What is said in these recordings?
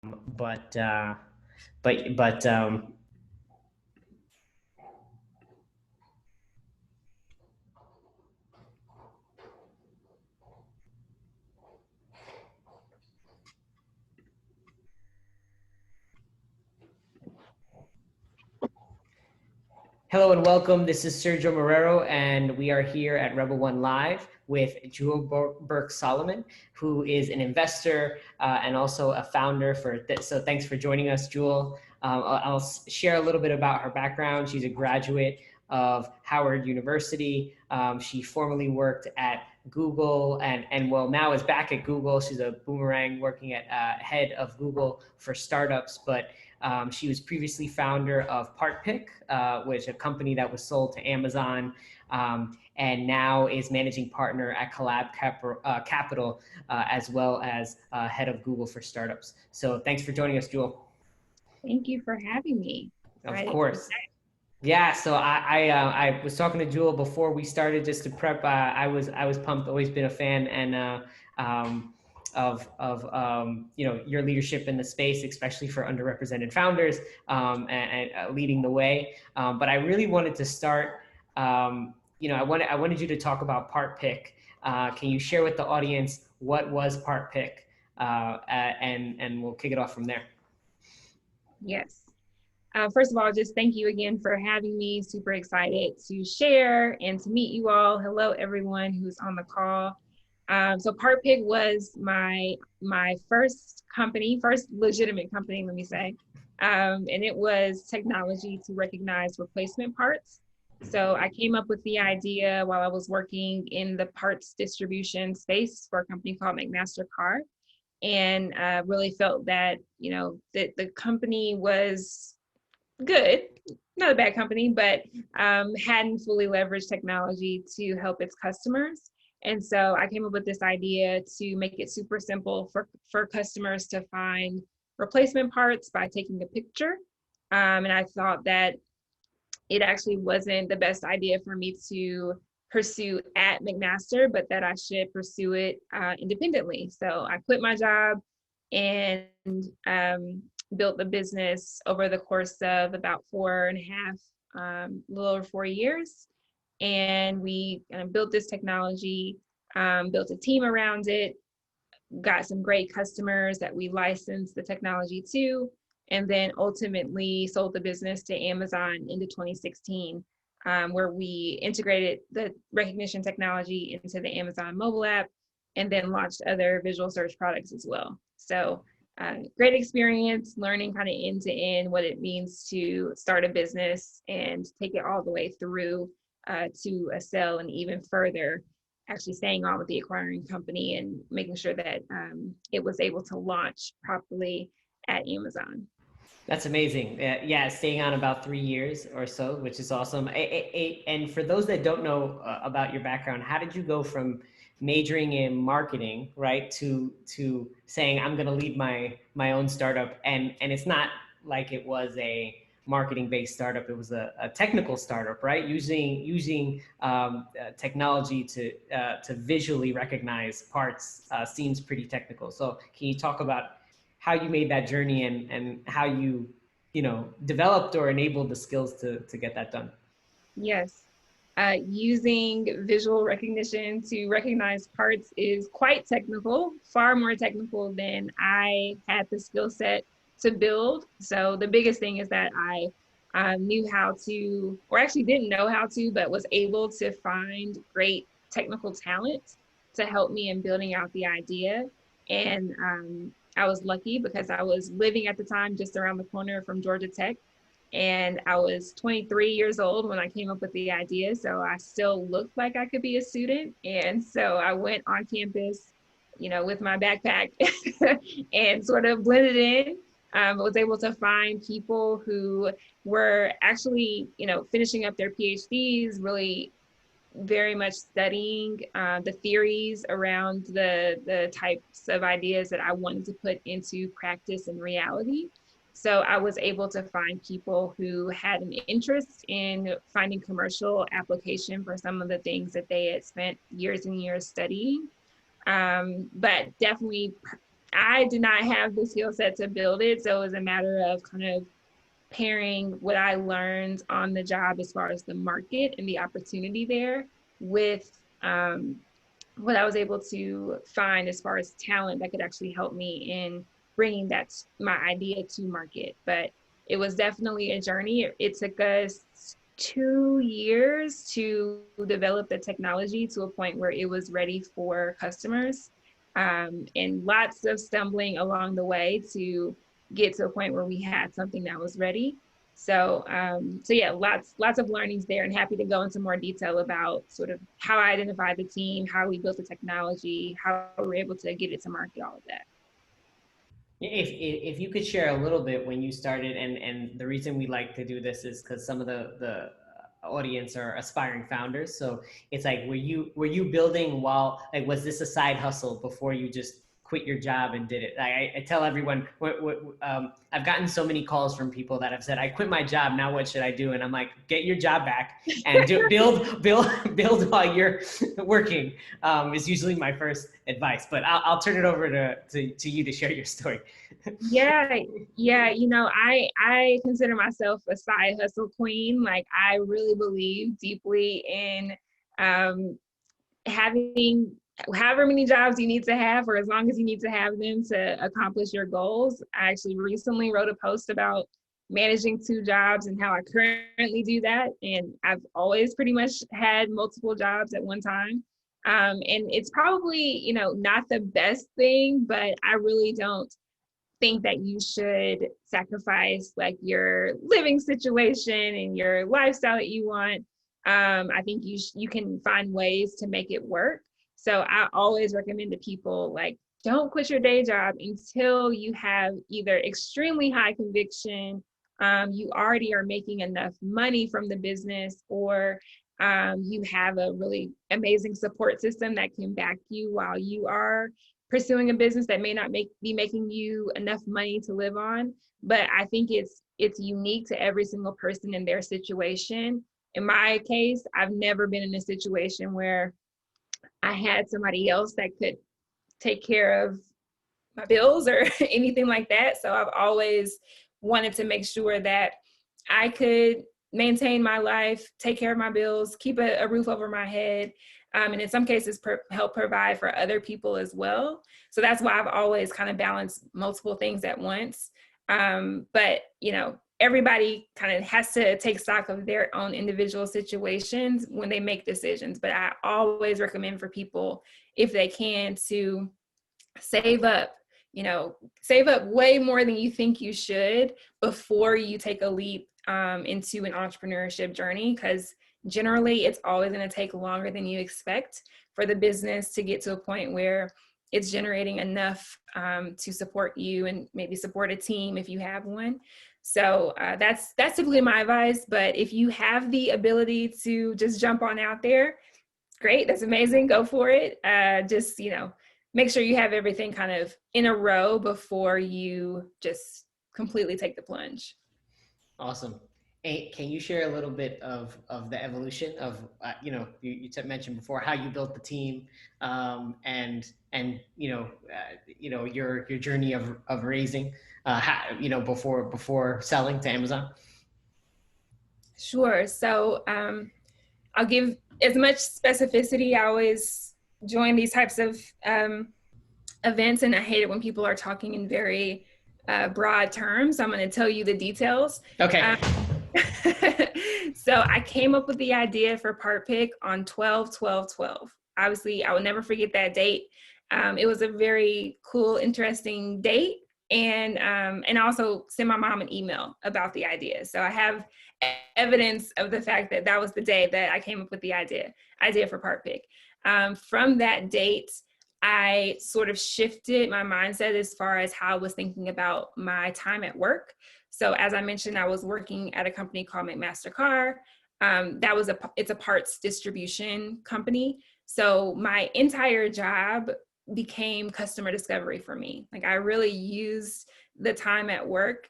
but uh, but hello and welcome. This is Sergio Marrero, and we are here at RBL1 Live with Jewel Burks Solomon, who is an investor and also a founder for So thanks for joining us, Jewel. I'll share a little bit about her background. She's a graduate of Howard University. She formerly worked at Google and well, now is back at Google. She's a boomerang working at head of Google for startups, but she was previously founder of PartPick, which is a company that was sold to Amazon, and now is managing partner at Collab Capital, as well as head of Google for startups. So thanks for joining us, Jewel. Thank you for having me. Of course. Yeah, so I was talking to Jewel before we started just to prep. I was pumped. Always been a fan and of your leadership in the space, especially for underrepresented founders, and leading the way. But I really wanted to start. I wanted you to talk about PartPick. Can you share with the audience what was PartPick, and we'll kick it off from there. Yes. First of all, just thank you again for having me. Super excited to share and to meet you all. Hello, everyone who's on the call. So PartPick was my first company, first legitimate company, let me say. And it was technology to recognize replacement parts. So I came up with the idea while I was working in the parts distribution space for a company called McMaster Car, and really felt that, that the company was good, not a bad company, but hadn't fully leveraged technology to help its customers. And so I came up with this idea to make it super simple for customers to find replacement parts by taking a picture. And I thought that it actually wasn't the best idea for me to pursue at McMaster, but that I should pursue it independently. So I quit my job and built the business over the course of about 4.5, a little over 4 years. And we built this technology, built a team around it, got some great customers that we licensed the technology to, and then ultimately sold the business to Amazon into 2016, where we integrated the recognition technology into the Amazon mobile app and then launched other visual search products as well. So great experience learning kind of end to end what it means to start a business and take it all the way through to a sell, and even further actually staying on with the acquiring company and making sure that it was able to launch properly at Amazon. That's amazing. Yeah, staying on about 3 years or so, which is awesome. And for those that don't know about your background, how did you go from majoring in marketing, right, to saying I'm going to lead my own startup? And it's not like it was a marketing based startup; it was a technical startup, right? Using technology to visually recognize parts seems pretty technical. So can you talk about how you made that journey and how you developed or enabled the skills to get that done? Yes. Using visual recognition to recognize parts is quite technical, far more technical than I had the skill set to build. So the biggest thing is that I knew how to, or actually didn't know how to, but was able to find great technical talent to help me in building out the idea. And I was lucky because I was living at the time just around the corner from Georgia Tech. And I was 23 years old when I came up with the idea. So I still looked like I could be a student. And so I went on campus, with my backpack and sort of blended in. Was able to find people who were actually, finishing up their PhDs, really very much studying the theories around the types of ideas that I wanted to put into practice and reality. So I was able to find people who had an interest in finding commercial application for some of the things that they had spent years and years studying. But definitely I did not have the skill set to build it. So it was a matter of kind of pairing what I learned on the job as far as the market and the opportunity there with what I was able to find as far as talent that could actually help me in bringing that my idea to market. But it was definitely a journey. It took us 2 years to develop the technology to a point where it was ready for customers, and lots of stumbling along the way to get to a point where we had something that was ready. So yeah, lots of learnings there, and happy to go into more detail about sort of how I identified the team, how we built the technology, how we were able to get it to market, all of that. If you could share a little bit when you started, and the reason we like to do this is because some of the audience are aspiring founders. So it's like, were you building while, like, was this a side hustle before you just quit your job and did it? I tell everyone, I've gotten so many calls from people that have said, I quit my job, now what should I do? And I'm like, get your job back and build while you're working, is usually my first advice. But I'll turn it over to you to share your story. Yeah, yeah. I consider myself a side hustle queen. Like, I really believe deeply in um, having however many jobs you need to have, or as long as you need to have them to accomplish your goals. I actually recently wrote a post about managing 2 jobs and how I currently do that. And I've always pretty much had multiple jobs at one time. And it's probably, not the best thing, but I really don't think that you should sacrifice like your living situation and your lifestyle that you want. I think you can find ways to make it work. So I always recommend to people, like, don't quit your day job until you have either extremely high conviction, you already are making enough money from the business, or you have a really amazing support system that can back you while you are pursuing a business that may not be making you enough money to live on. But I think it's unique to every single person in their situation. In my case, I've never been in a situation where I had somebody else that could take care of my bills or anything like that. So I've always wanted to make sure that I could maintain my life, take care of my bills, keep a roof over my head, and in some cases help provide for other people as well. So that's why I've always kind of balanced multiple things at once. But everybody kind of has to take stock of their own individual situations when they make decisions. But I always recommend for people, if they can, to save up, save up way more than you think you should before you take a leap into an entrepreneurship journey, because generally it's always going to take longer than you expect for the business to get to a point where it's generating enough to support you and maybe support a team if you have one. So that's typically my advice. But if you have the ability to just jump on out there, great, that's amazing, go for it. Just make sure you have everything kind of in a row before you just completely take the plunge. Awesome. Hey, can you share a little bit of the evolution of, you mentioned before how you built the team, and your journey of raising, before selling to Amazon? Sure. So I'll give as much specificity. I always join these types of events, and I hate it when people are talking in very broad terms. I'm going to tell you the details. Okay. So I came up with the idea for Part Pick on 12/12/12. Obviously, I will never forget that date. It was a very cool, interesting date, and also sent my mom an email about the idea. So I have evidence of the fact that that was the day that I came up with the idea for Part Pick. From that date, I sort of shifted my mindset as far as how I was thinking about my time at work. So as I mentioned, I was working at a company called McMaster-Carr. It's a parts distribution company. So my entire job became customer discovery for me. Like, I really used the time at work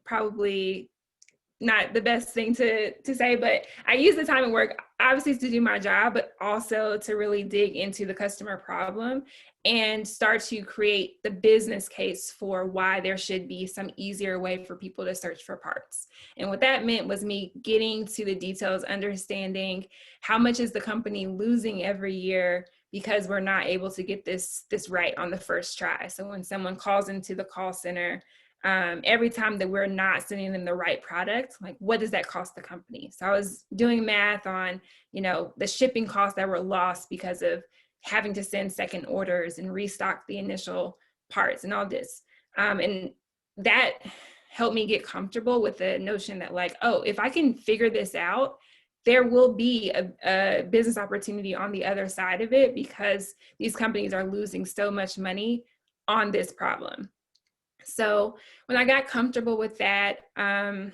probably not the best thing to say, but I use the time at work obviously to do my job, but also to really dig into the customer problem and start to create the business case for why there should be some easier way for people to search for parts. And what that meant was me getting to the details, understanding how much is the company losing every year because we're not able to get this right on the first try. So when someone calls into the call center, every time that we're not sending them the right product, like what does that cost the company? So I was doing math on, the shipping costs that were lost because of having to send second orders and restock the initial parts and all this. And that helped me get comfortable with the notion that like, oh, if I can figure this out, there will be a business opportunity on the other side of it because these companies are losing so much money on this problem. So when I got comfortable with that, I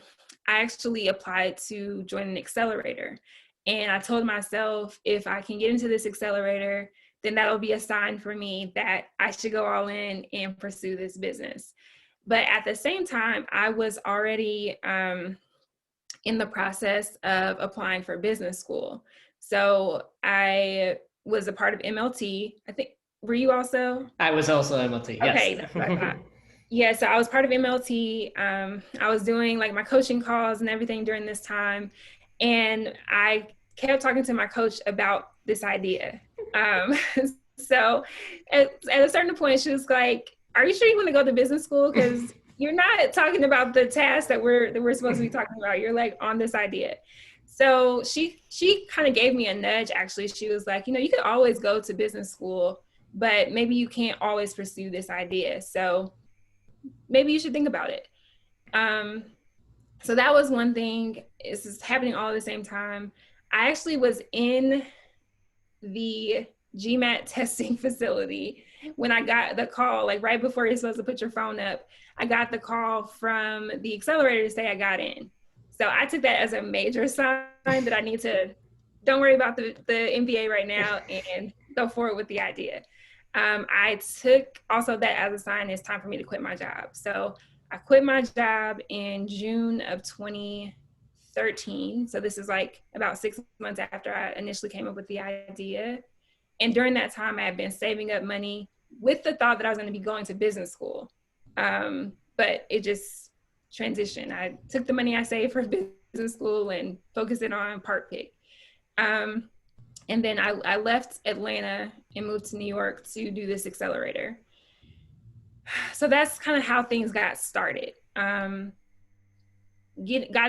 actually applied to join an accelerator. And I told myself, if I can get into this accelerator, then that'll be a sign for me that I should go all in and pursue this business. But at the same time, I was already in the process of applying for business school. So I was a part of MLT. I think, were you also? I was also MLT, yes. Okay, that's what I thought. Yeah, so I was part of MLT. I was doing like my coaching calls and everything during this time. And I kept talking to my coach about this idea. So at a certain point, she was like, are you sure you want to go to business school? Because you're not talking about the task that we're supposed to be talking about. You're like on this idea. So she kind of gave me a nudge, actually. She was like, you could always go to business school, but maybe you can't always pursue this idea. So maybe you should think about it. So that was one thing. This is happening all at the same time. I actually was in the GMAT testing facility when I got the call, like right before you're supposed to put your phone up. I got the call from the accelerator to say I got in. So I took that as a major sign that I need to, don't worry about the MBA right now and go forward with the idea. I took also that as a sign it's time for me to quit my job. So I quit my job in June of 2013. So this is like about 6 months after I initially came up with the idea. And during that time, I had been saving up money with the thought that I was going to be going to business school. But it just transitioned. I took the money I saved for business school and focused it on part pick. And then I left Atlanta and moved to New York to do this accelerator. So that's kind of how things got started. Got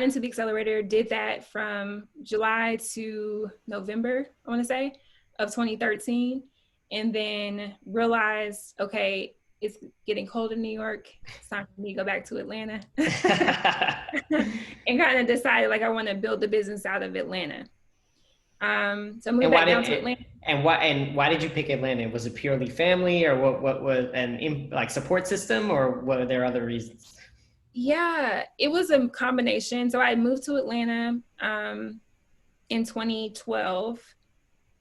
into the accelerator, did that from July to November, I want to say, of 2013. And then realized, okay, it's getting cold in New York. It's time for me to go back to Atlanta. And kind of decided like I want to build the business out of Atlanta. So I moved back down to Atlanta. And why did you pick Atlanta? Was it purely family, or what was like support system, or were there other reasons? Yeah, it was a combination. So I moved to Atlanta in 2012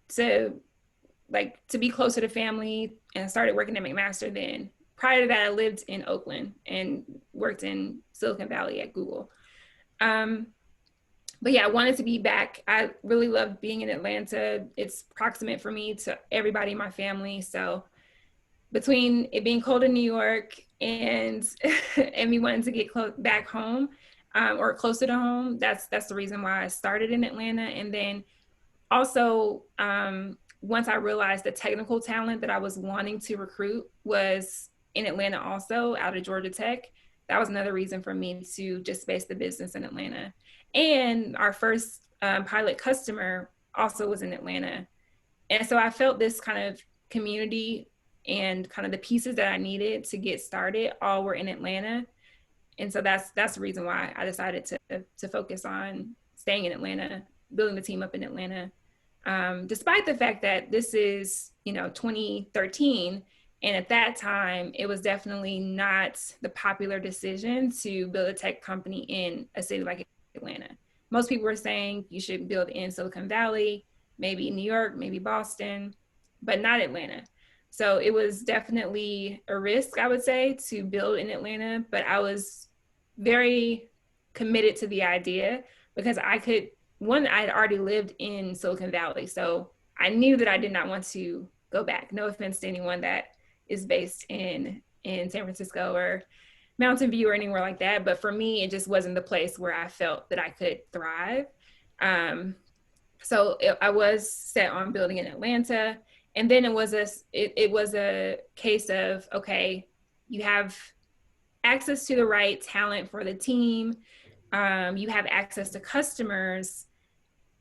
to be closer to family, and I started working at McMaster then. Prior to that, I lived in Oakland and worked in Silicon Valley at Google. But yeah, I wanted to be back. I really loved being in Atlanta. It's proximate for me to everybody in my family. So between it being cold in New York and me wanting to get back home or closer to home, that's the reason why I started in Atlanta. And then also, once I realized the technical talent that I was wanting to recruit was in Atlanta also, out of Georgia Tech, that was another reason for me to just base the business in Atlanta. And our first pilot customer also was in Atlanta. And so I felt this kind of community and kind of the pieces that I needed to get started all were in Atlanta. And so that's the reason why I decided to focus on staying in Atlanta, building the team up in Atlanta. Despite the fact that this is, 2013, and at that time, it was definitely not the popular decision to build a tech company in a city like Atlanta. Most people were saying you should build in Silicon Valley, maybe New York, maybe Boston, but not Atlanta. So it was definitely a risk, I would say, to build in Atlanta, but I was very committed to the idea because I'd already lived in Silicon Valley. So I knew that I did not want to go back. No offense to anyone that is based in San Francisco or Mountain View or anywhere like that. But for me, it just wasn't the place where I felt that I could thrive. I was set on building in Atlanta. And then it was a case of, okay, you have access to the right talent for the team. You have access to customers.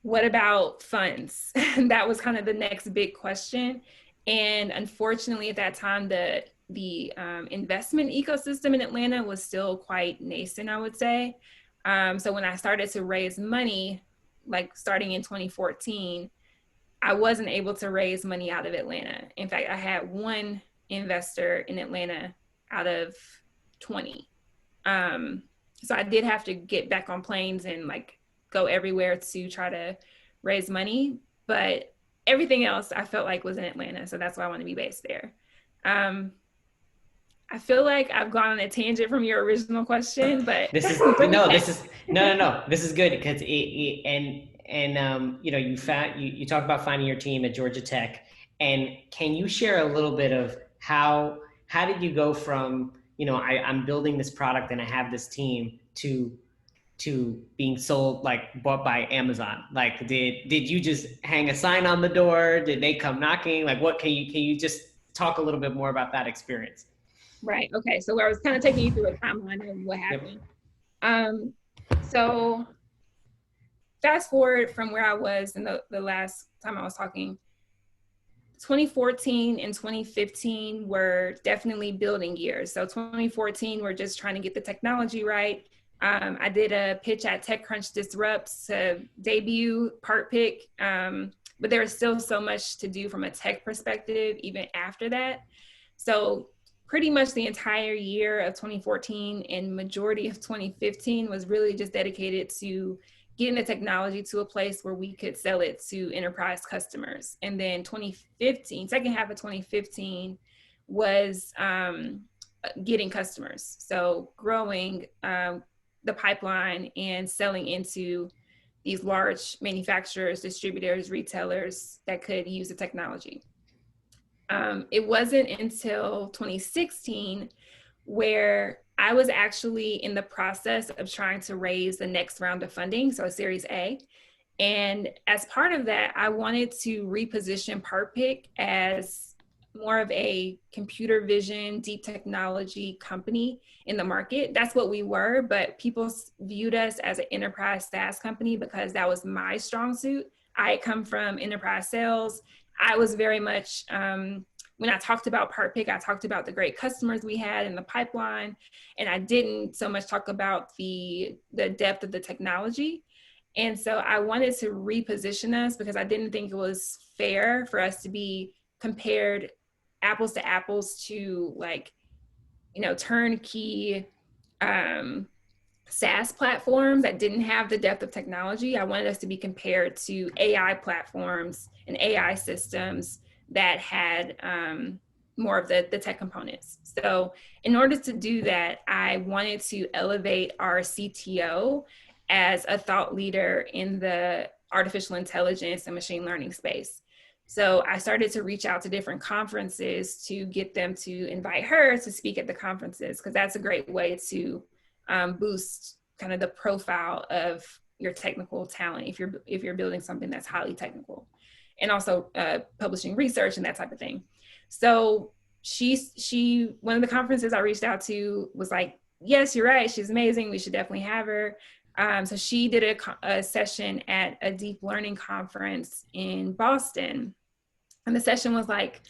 What about funds? That was kind of the next big question. And unfortunately, at that time, the investment ecosystem in Atlanta was still quite nascent, I would say. So when I started to raise money, like starting in 2014, I wasn't able to raise money out of Atlanta. In fact, I had one investor in Atlanta out of 20. So I did have to get back on planes and like go everywhere to try to raise money. But everything else I felt like was in Atlanta. So that's why I want to be based there. I feel like I've gone on a tangent from your original question, but This is no. This is good because you talk about finding your team at Georgia Tech, and can you share a little bit of how did you go from I'm building this product and I have this team to being sold, like bought by Amazon? Like did you just hang a sign on the door? Did they come knocking? Like what can you just talk a little bit more about that experience? Right. Okay. So I was kind of taking you through a timeline of what happened. Yep. So fast forward from where I was in the last time I was talking, 2014 and 2015 were definitely building years. So 2014, we're just trying to get the technology right. I did a pitch at TechCrunch Disrupts to debut Part Pick, but there was still so much to do from a tech perspective, even after that. So pretty much the entire year of 2014 and majority of 2015 was really just dedicated to getting the technology to a place where we could sell it to enterprise customers. And then 2015, second half of 2015 was getting customers. So growing the pipeline and selling into these large manufacturers, distributors, retailers that could use the technology. It wasn't until 2016 where I was actually in the process of trying to raise the next round of funding, so a Series A. And as part of that, I wanted to reposition PartPick as more of a computer vision, deep technology company in the market. That's what we were, but people viewed us as an enterprise SaaS company because that was my strong suit. I had come from enterprise sales. I was very much, when I talked about PartPick, I talked about the great customers we had in the pipeline, and I didn't so much talk about the depth of the technology. And so I wanted to reposition us because I didn't think it was fair for us to be compared apples to apples to like, turnkey SaaS platforms that didn't have the depth of technology. I wanted us to be compared to AI platforms and AI systems that had more of the tech components. So in order to do that, I wanted to elevate our CTO as a thought leader in the artificial intelligence and machine learning space. So I started to reach out to different conferences to get them to invite her to speak at the conferences, because that's a great way to boost kind of the profile of your technical talent if you're building something that's highly technical, and also publishing research and that type of thing. So she one of the conferences I reached out to was like, yes, you're right, she's amazing, we should definitely have her. So she did a session at a deep learning conference in Boston. And the session was like,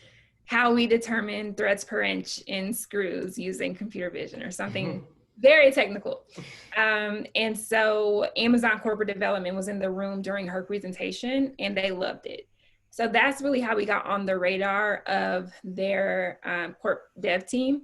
how we determine threads per inch in screws using computer vision or something very technical. And so Amazon corporate development was in the room during her presentation and they loved it. So that's really how we got on the radar of their corp dev team.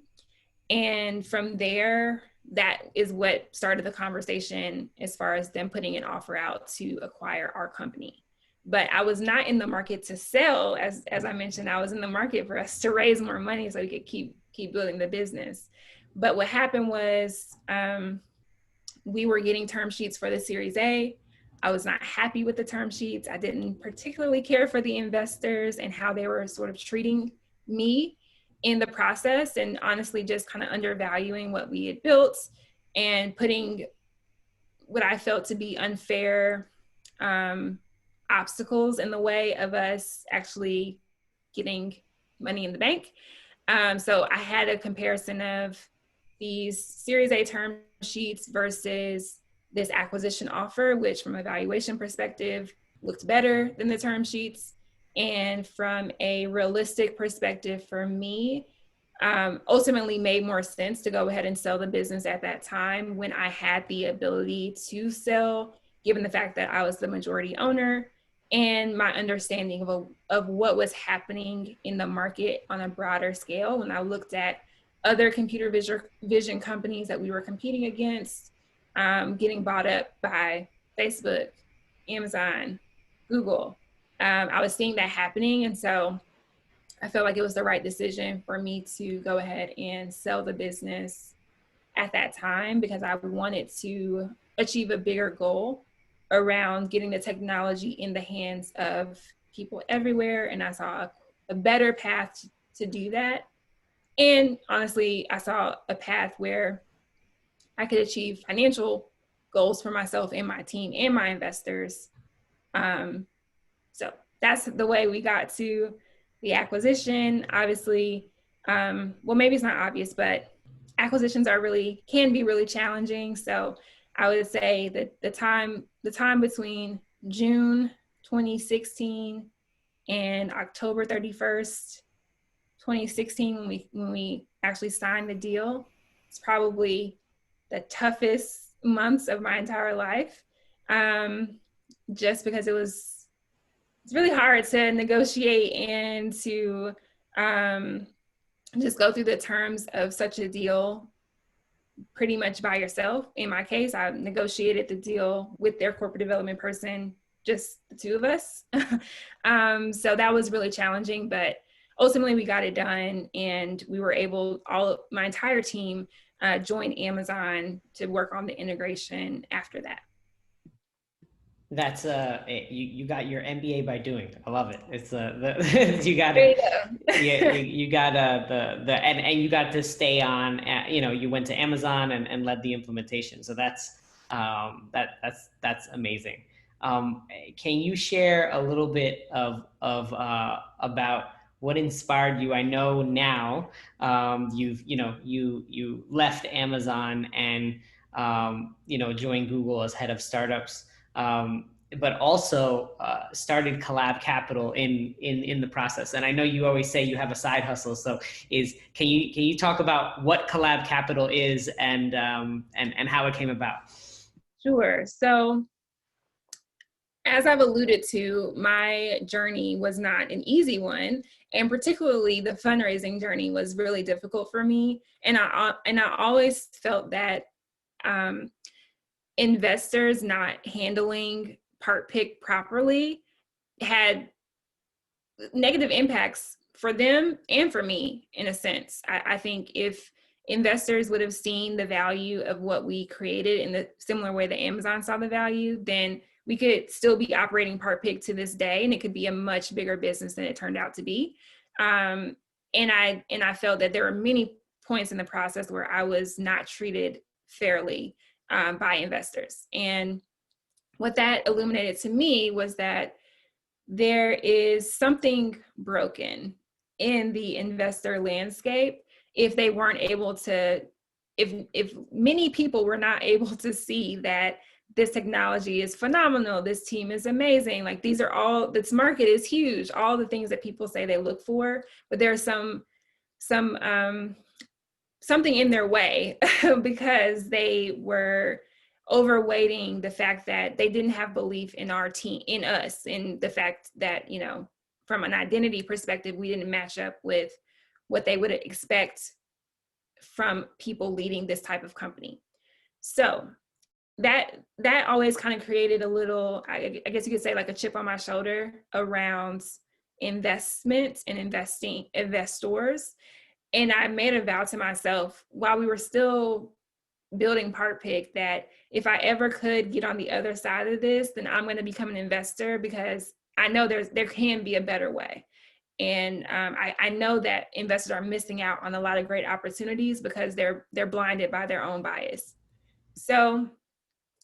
And from there, that is what started the conversation as far as them putting an offer out to acquire our company. But I was not in the market to sell, as I mentioned. I was in the market for us to raise more money so we could keep building the business. But what happened was we were getting term sheets for the Series A. I was not happy with the term sheets. I didn't particularly care for the investors and how they were sort of treating me in the process, and honestly just kind of undervaluing what we had built and putting what I felt to be unfair obstacles in the way of us actually getting money in the bank. So I had a comparison of these Series A term sheets versus this acquisition offer, which from a valuation perspective looked better than the term sheets. And from a realistic perspective for me, ultimately made more sense to go ahead and sell the business at that time when I had the ability to sell, given the fact that I was the majority owner and my understanding of what was happening in the market on a broader scale. When I looked at other computer vision companies that we were competing against, getting bought up by Facebook, Amazon, Google, I was seeing that happening. And so I felt like it was the right decision for me to go ahead and sell the business at that time, because I wanted to achieve a bigger goal around getting the technology in the hands of people everywhere. And I saw a better path to do that. And honestly, I saw a path where I could achieve financial goals for myself and my team and my investors. So that's the way we got to the acquisition. Obviously, well, maybe it's not obvious, but acquisitions can be really challenging. So I would say that the time between June 2016 and October 31st, 2016, when we actually signed the deal, it's probably the toughest months of my entire life. Just because it's really hard to negotiate and to just go through the terms of such a deal pretty much by yourself. In my case, I negotiated the deal with their corporate development person, just the two of us. So that was really challenging, but ultimately we got it done, and we were able, my entire team joined Amazon to work on the integration after that. That's you got your MBA by doing. I love it. It's you got it. You got and you got to stay on. You went to Amazon and led the implementation. So that's amazing. Can you share a little bit of about what inspired you? I know now you left Amazon and joined Google as head of startups. But also started Collab Capital in the process. And I know you always say you have a side hustle. So can you talk about what Collab Capital is and how it came about? Sure. So as I've alluded to, my journey was not an easy one, and particularly the fundraising journey was really difficult for me. And I always felt that investors not handling part pick properly had negative impacts for them and for me, in a sense. I think if investors would have seen the value of what we created in the similar way that Amazon saw the value, then we could still be operating part pick to this day, and it could be a much bigger business than it turned out to be. And I felt that there were many points in the process where I was not treated fairly by investors. And what that illuminated to me was that there is something broken in the investor landscape if they weren't able to, if many people were not able to see that this technology is phenomenal, this team is amazing, like these are all, this market is huge, all the things that people say they look for, but there's something in their way because they were overweighting the fact that they didn't have belief in our team, in us, in the fact that, from an identity perspective, we didn't match up with what they would expect from people leading this type of company. So that always kind of created a little, I guess you could say, like a chip on my shoulder around investment and investors. And I made a vow to myself while we were still building Part Pick that if I ever could get on the other side of this, then I'm going to become an investor, because I know there can be a better way. And I know that investors are missing out on a lot of great opportunities because they're blinded by their own bias. So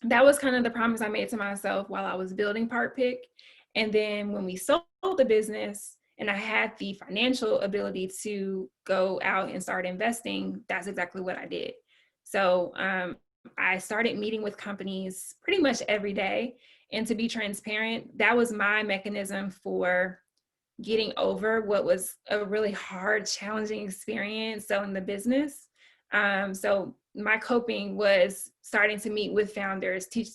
that was kind of the promise I made to myself while I was building Part Pick. And then when we sold the business and I had the financial ability to go out and start investing, that's exactly what I did. So I started meeting with companies pretty much every day. And to be transparent, that was my mechanism for getting over what was a really hard, challenging experience selling the business. So my coping was starting to meet with founders, teach,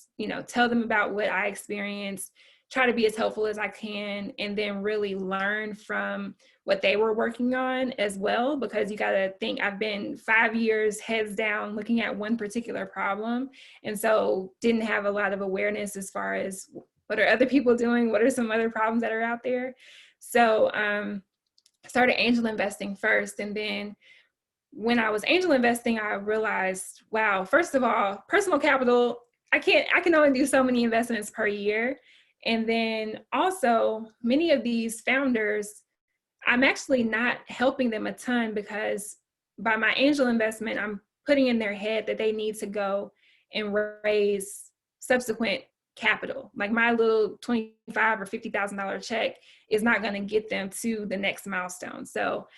tell them about what I experienced, try to be as helpful as I can, and then really learn from what they were working on as well. Because you got to think, I've been 5 years heads down looking at one particular problem. And so didn't have a lot of awareness as far as what are other people doing? What are some other problems that are out there? So started angel investing first. And then when I was angel investing, I realized, wow, first of all, personal capital, I can only do so many investments per year. And then also many of these founders, I'm actually not helping them a ton, because by my angel investment, I'm putting in their head that they need to go and raise subsequent capital. Like my little $25,000 or $50,000 check is not going to get them to the next milestone. So,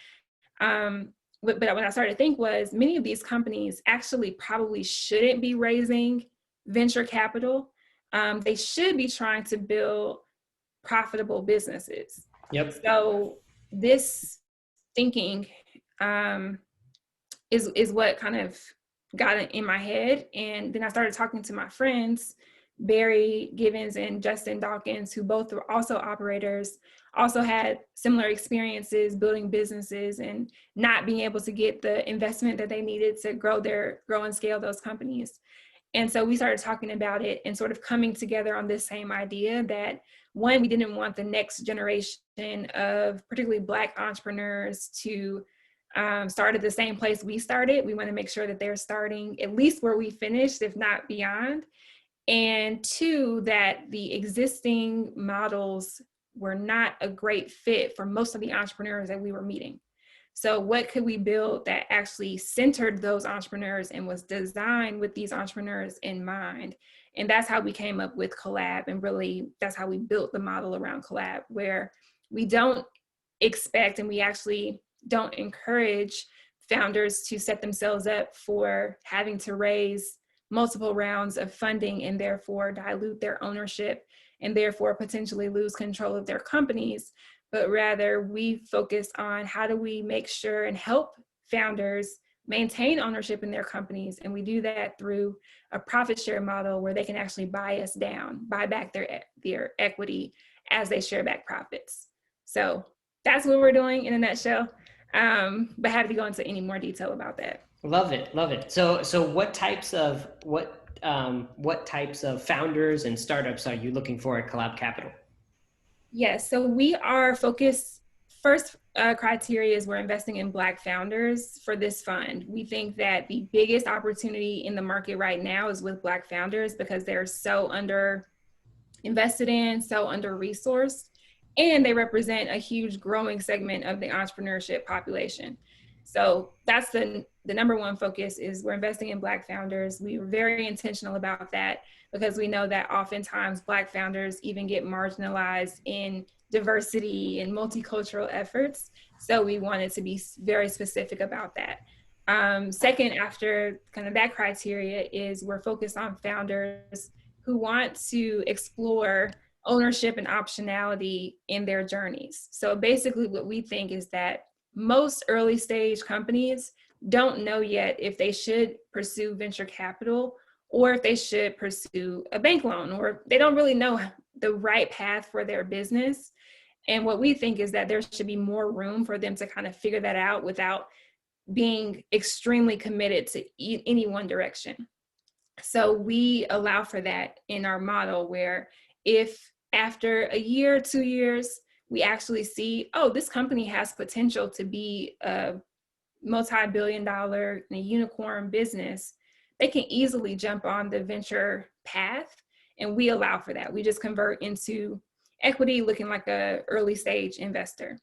but what I started to think was many of these companies actually probably shouldn't be raising venture capital. They should be trying to build profitable businesses. Yep. So this thinking is what kind of got it in my head. And then I started talking to my friends, Barry Givens and Justin Dawkins, who both were also operators, also had similar experiences building businesses and not being able to get the investment that they needed to grow and scale those companies. And so we started talking about it and sort of coming together on this same idea that, one, we didn't want the next generation of particularly Black entrepreneurs to start at the same place we started. We want to make sure that they're starting at least where we finished, if not beyond. And two, that the existing models were not a great fit for most of the entrepreneurs that we were meeting. So what could we build that actually centered those entrepreneurs and was designed with these entrepreneurs in mind? And that's how we came up with Collab. And really, that's how we built the model around Collab, where we don't expect and we actually don't encourage founders to set themselves up for having to raise multiple rounds of funding and therefore dilute their ownership and therefore potentially lose control of their companies. But rather we focus on how do we make sure and help founders maintain ownership in their companies. And we do that through a profit share model where they can actually buy us down, buy back their equity as they share back profits. So that's what we're doing in a nutshell. But happy to go into any more detail about that. Love it, love it. So what types of founders and startups are you looking for at Collab Capital? Yes, so we are focused. First criteria is we're investing in Black founders for this fund. We think that the biggest opportunity in the market right now is with Black founders because they're so under invested in, so under resourced, and they represent a huge growing segment of the entrepreneurship population. So that's the number one focus is we're investing in Black founders. We were very intentional about that because we know that oftentimes Black founders even get marginalized in diversity and multicultural efforts. So we wanted to be very specific about that. Second, after kind of that criteria is we're focused on founders who want to explore ownership and optionality in their journeys. So basically what we think is that most early stage companies don't know yet if they should pursue venture capital or if they should pursue a bank loan, or they don't really know the right path for their business. And what we think is that there should be more room for them to kind of figure that out without being extremely committed to any one direction. So we allow for that in our model, where if after a year, 2 years, we actually see, oh, this company has potential to be a multi-billion-dollar unicorn business, they can easily jump on the venture path, and we allow for that. We just convert into equity looking like a early stage investor.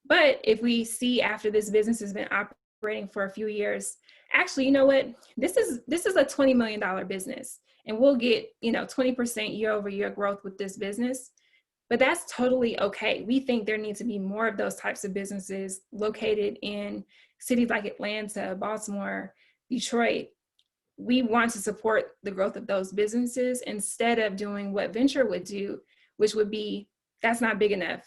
But if we see after this business has been operating for a few years, actually, you know what, this is a $20 million business, and we'll get 20% year over year growth with this business. But that's totally okay. We think there needs to be more of those types of businesses located in cities like Atlanta, Baltimore, Detroit. We want to support the growth of those businesses instead of doing what venture would do, which would be, that's not big enough.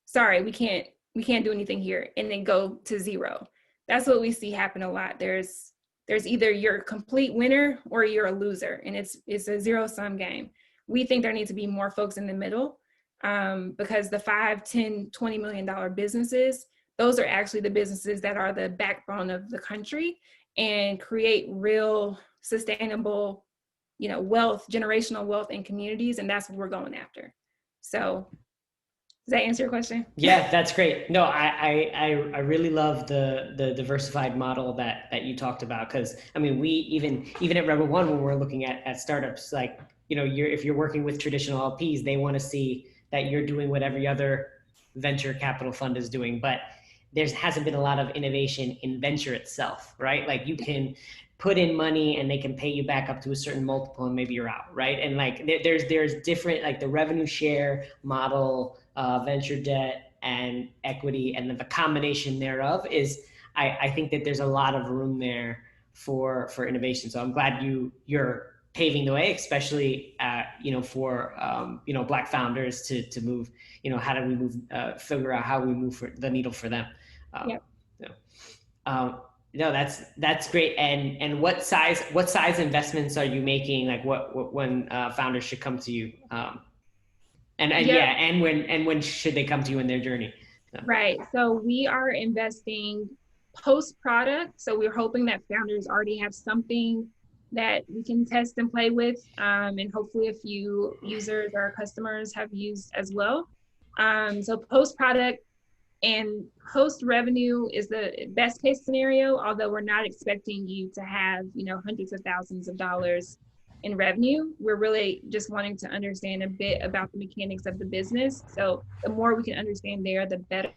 Sorry, we can't do anything here, and then go to zero. That's what we see happen a lot. There's either you're a complete winner or you're a loser, and it's a zero-sum game. We think there needs to be more folks in the middle, because the 5, 10, $20 million businesses, those are actually the businesses that are the backbone of the country and create real sustainable, wealth, generational wealth in communities. And that's what we're going after. So does that answer your question? Yeah, that's great. No, I really love the diversified model that you talked about, because I mean, we even at Rebel One, when we're looking at startups, like, if you're working with traditional LPs, they want to see that you're doing what every other venture capital fund is doing, but there hasn't been a lot of innovation in venture itself, right? Like, you can put in money and they can pay you back up to a certain multiple and maybe you're out, right? And like, there's different, like the revenue share model, venture debt and equity, and the combination thereof is, I think that there's a lot of room there for innovation. So I'm glad you're paving the way, especially for Black founders to move. How do we move? Figure out how we move for the needle for them. Yep. No, that's great. And what size investments are you making? Like, what when founders should come to you? And when should they come to you in their journey? Right. So we are investing post product. So we're hoping that founders already have something that we can test and play with, and hopefully a few users or customers have used as well. So post product and post revenue is the best case scenario, although we're not expecting you to have hundreds of thousands of dollars in revenue. We're really just wanting to understand a bit about the mechanics of the business. So the more we can understand there, the better.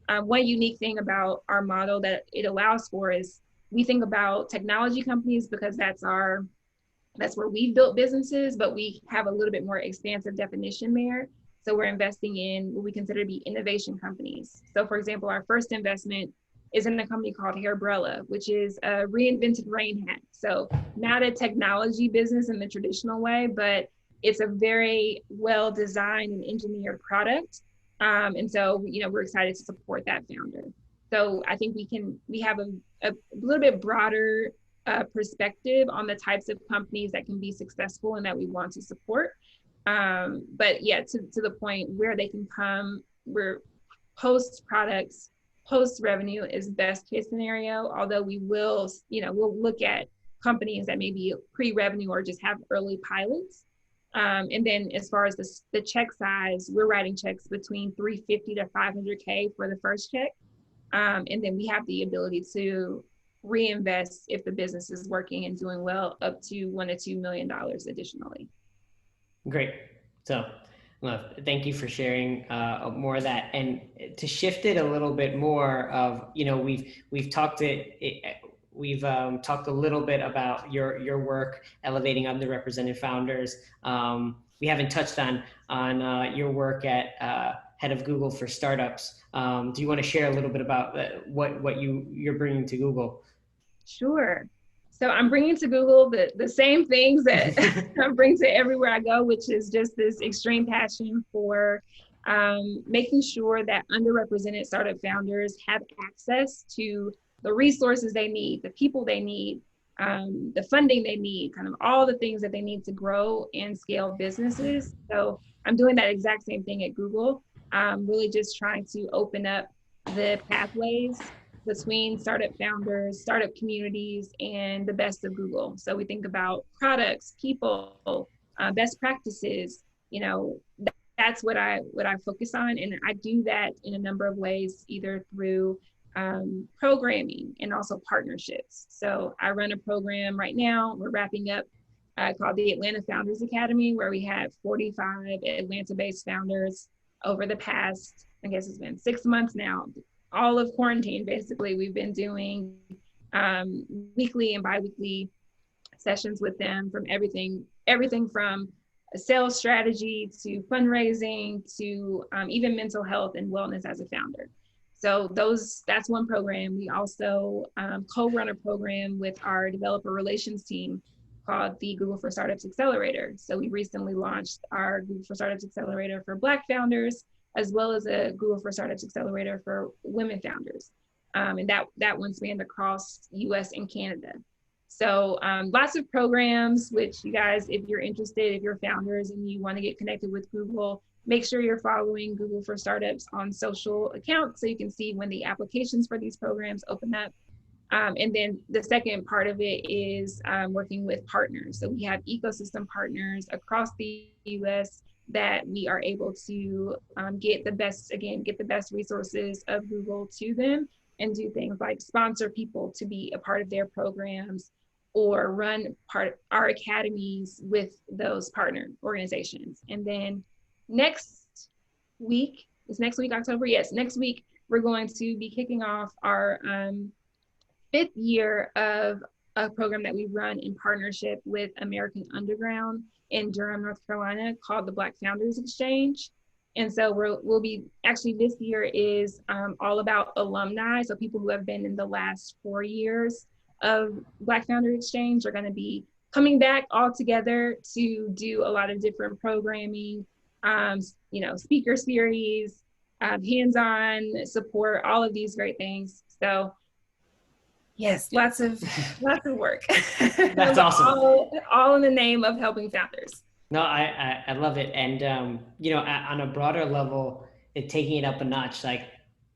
One unique thing about our model that it allows for is we think about technology companies because that's where we've built businesses, but we have a little bit more expansive definition there. So we're investing in what we consider to be innovation companies. So for example, our first investment is in a company called Hairbrella, which is a reinvented rain hat. So not a technology business in the traditional way, but it's a very well designed and engineered product. And so, we're excited to support that founder. So I think we have a little bit broader perspective on the types of companies that can be successful and that we want to support. But yeah, to the point where they can come, we're post products, post revenue is best case scenario, although we will, we'll look at companies that may be pre-revenue or just have early pilots. And then as far as the check size, we're writing checks between $350 to $500K for the first check. And then we have the ability to reinvest if the business is working and doing well, up to $1 to $2 million additionally. Great. So, thank you for sharing more of that. And to shift it a little bit more of, we've talked a little bit about your work elevating underrepresented founders. We haven't touched on your work at head of Google for startups. Do you want to share a little bit about what you're bringing to Google? Sure. So I'm bringing to Google the same things that I bring to everywhere I go, which is just this extreme passion for making sure that underrepresented startup founders have access to the resources they need, the people they need, the funding they need, kind of all the things that they need to grow and scale businesses. So I'm doing that exact same thing at Google. Really just trying to open up the pathways between startup founders, startup communities, and the best of Google. So we think about products, people, best practices. That's what I focus on, and I do that in a number of ways, either through programming, and also partnerships. So I run a program right now, we're wrapping up, called the Atlanta Founders Academy, where we have 45 Atlanta-based founders over the past, I guess it's been 6 months now, all of quarantine, basically. We've been doing weekly and bi-weekly sessions with them, from everything from a sales strategy to fundraising to even mental health and wellness as a founder. So that's one program. We also co-run a program with our developer relations team called the Google for Startups Accelerator. So we recently launched our Google for Startups Accelerator for Black founders, as well as a Google for Startups Accelerator for women founders. And that one spanned across US and Canada. So lots of programs, which you guys, if you're interested, if you're founders and you want to get connected with Google, make sure you're following Google for Startups on social accounts so you can see when the applications for these programs open up. And then the second part of it is working with partners. So we have ecosystem partners across the US that we are able to get the best resources of Google to them, and do things like sponsor people to be a part of their programs, or run our academies with those partner organizations. And then next week, October? Yes, next week, we're going to be kicking off our 5th year of a program that we run in partnership with American Underground in Durham, North Carolina, called the Black Founders Exchange. And so we'll be, actually this year is all about alumni. So people who have been in the last 4 years of Black Founder Exchange are going to be coming back all together to do a lot of different programming, speaker series, hands-on support, all of these great things. So yes, lots of work. That's awesome. All in the name of helping founders. No, I love it. And, on a broader level, taking it up a notch, like,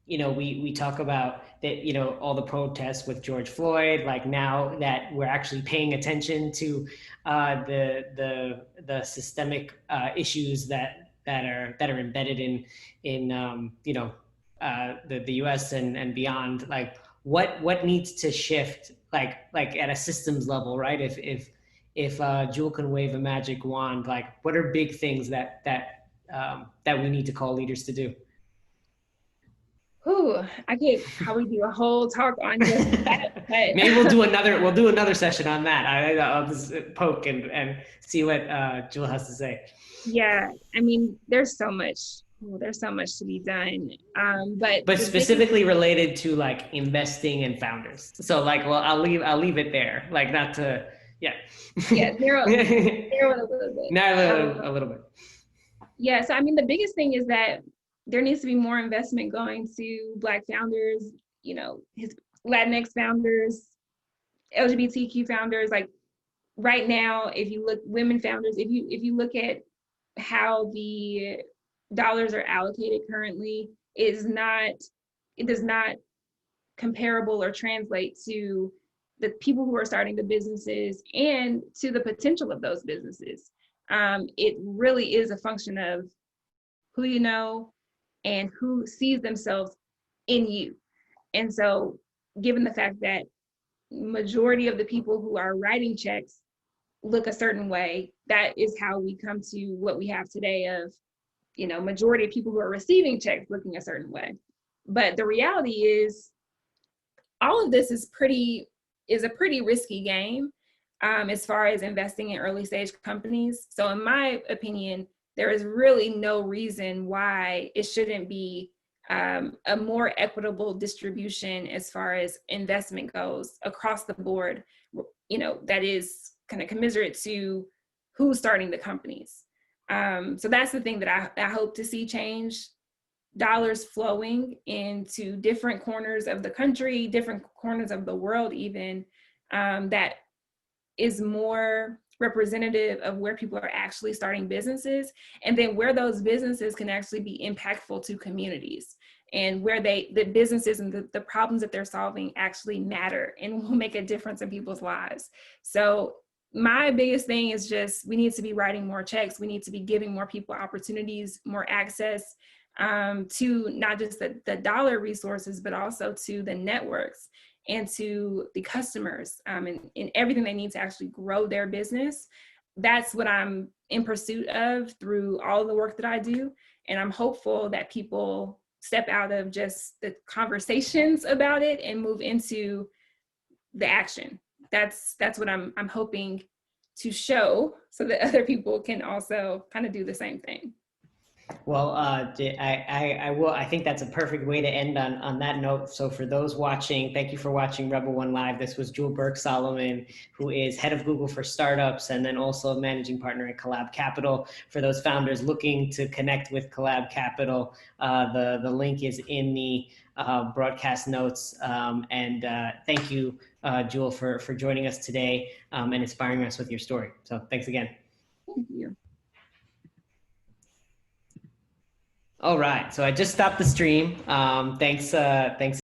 we talk about that, all the protests with George Floyd, like now that we're actually paying attention to the systemic issues that are embedded in the US and beyond, like what needs to shift, like at a systems level, right? If Jewel can wave a magic wand, like what are big things that we need to call leaders to do? Ooh, I could probably do a whole talk on just that. But maybe we'll do another session on that. I'll just poke and see what Jewel has to say. Yeah, I mean, there's so much to be done. But specifically related to like investing in founders. So like, well, I'll leave it there. Like not to, yeah. Yeah, narrow it a little bit. Narrow a little bit. Yeah, so I mean, the biggest thing is that there needs to be more investment going to Black founders, his Latinx founders, LGBTQ founders. Like right now, if you look, women founders, if you look at how the dollars are allocated currently, it does not comparable or translate to the people who are starting the businesses and to the potential of those businesses. It really is a function of who you know and who sees themselves in you. And so given the fact that majority of the people who are writing checks look a certain way, that is how we come to what we have today of, majority of people who are receiving checks looking a certain way. But the reality is all of this is a pretty risky game as far as investing in early stage companies. So in my opinion, there is really no reason why it shouldn't be a more equitable distribution as far as investment goes across the board, that is kind of commensurate to who's starting the companies. So that's the thing that I hope to see change. Dollars flowing into different corners of the country, different corners of the world even, that is more representative of where people are actually starting businesses, and then where those businesses can actually be impactful to communities, and where the businesses and the problems that they're solving actually matter and will make a difference in people's lives. So my biggest thing is just, we need to be writing more checks. We need to be giving more people opportunities, more access. to not just the dollar resources, but also to the networks and to the customers, and everything they need to actually grow their business. That's what I'm in pursuit of through all of the work that I do. And I'm hopeful that people step out of just the conversations about it and move into the action. That's what I'm hoping to show, so that other people can also kind of do the same thing. Well, I think that's a perfect way to end on that note. So for those watching, thank you for watching Rebel One Live. This was Jewel Burks Solomon, who is head of Google for startups and then also managing partner at Collab Capital. For those founders looking to connect with Collab Capital, the link is in the broadcast notes. And thank you, Jewel, for joining us today and inspiring us with your story. So thanks again. Thank you. All right, so I just stopped the stream. Thanks.